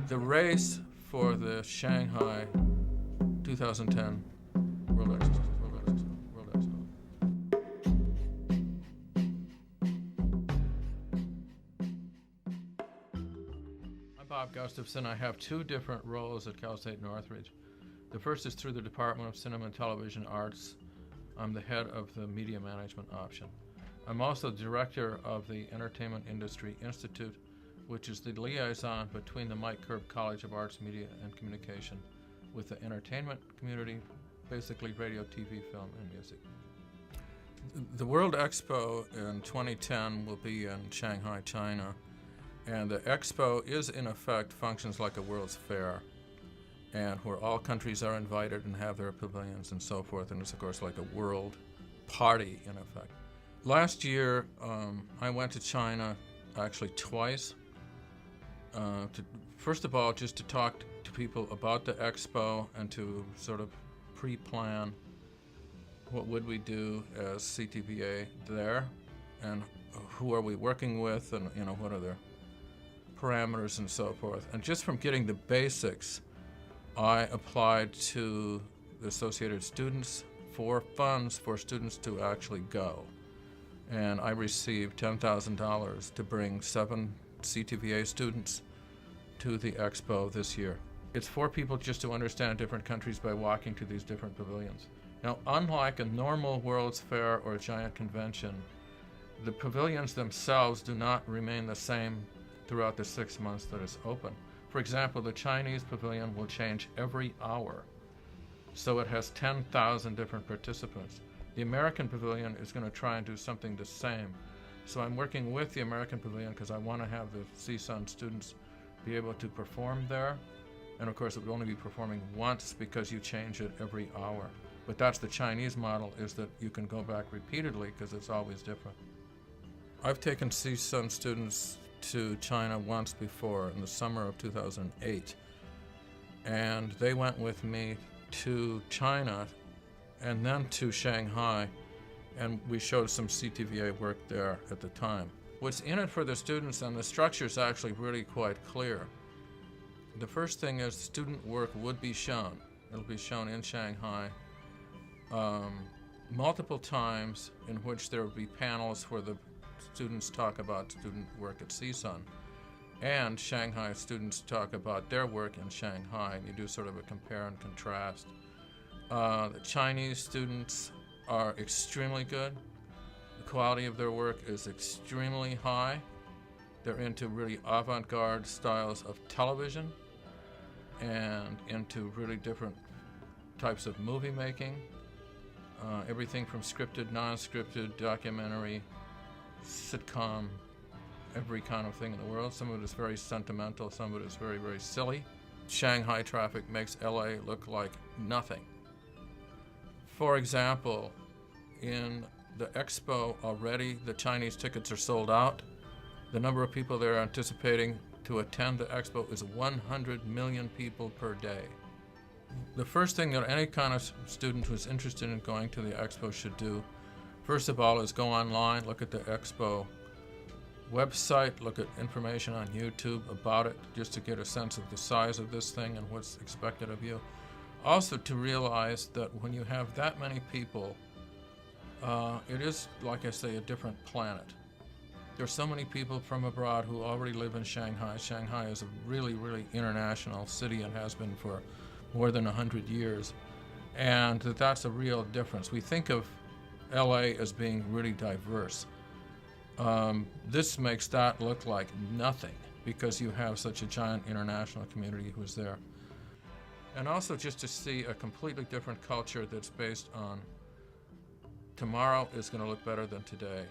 The race for the Shanghai 2010 World Expo. I'm Bob Gustafson. I have two different roles at Cal State Northridge. The first is through the Department of Cinema and Television Arts. I'm the head of the Media Management Option. I'm also director of the Entertainment Industry Institute, which is the liaison between the Mike Curb College of Arts, Media, and Communication with the entertainment community, basically radio, TV, film, and music. The World Expo in 2010 will be in Shanghai, China, and the Expo is, in effect, functions like a World's Fair, and where all countries are invited and have their pavilions and so forth, and it's, of course, like a world party, in effect. Last year, I went to China actually twice. First of all, just to talk to people about the expo and to sort of pre-plan what would we do as CTVA there, and who are we working with, and what are their parameters and so forth. And just from getting the basics, I applied to the Associated Students for funds for students to actually go. And I received $10,000 to bring 7 CTVA students to the expo this year. It's for people just to understand different countries by walking to these different pavilions. Now, unlike a normal World's Fair or a giant convention, the pavilions themselves do not remain the same throughout the 6 months that it's open. For example, the Chinese pavilion will change every hour, so it has 10,000 different participants. The American pavilion is going to try and do something the same. So I'm working with the American pavilion because I want to have the CSUN students be able to perform there. And of course, it would only be performing once because you change it every hour. But that's the Chinese model, is that you can go back repeatedly because it's always different. I've taken CSUN students to China once before in the summer of 2008. And they went with me to China and then to Shanghai, and we showed some CTVA work there at the time. What's in it for the students, and the structure is actually really quite clear. The first thing is student work would be shown. It'll be shown in Shanghai multiple times, in which there will be panels where the students talk about student work at CSUN, and Shanghai students talk about their work in Shanghai, and you do sort of a compare and contrast. The Chinese students are extremely good. The quality of their work is extremely high. They're into really avant-garde styles of television and into really different types of movie making. Everything from scripted, non-scripted, documentary, sitcom, every kind of thing in the world. Some of it is very sentimental, some of it is very, very silly. Shanghai traffic makes LA look like nothing. For example, in the expo already, the Chinese tickets are sold out. The number of people they're anticipating to attend the expo is 100 million people per day. The first thing that any kind of student who's interested in going to the expo should do, first of all, is go online, look at the expo website, look at information on YouTube about it, just to get a sense of the size of this thing and what's expected of you. Also to realize that when you have that many people, it is, like I say, a different planet. There's so many people from abroad who already live in Shanghai. Shanghai is a really, really international city and has been for more than 100 years. And that's a real difference. We think of LA as being really diverse. This makes that look like nothing because you have such a giant international community who's there. And also just to see a completely different culture that's based on tomorrow is going to look better than today.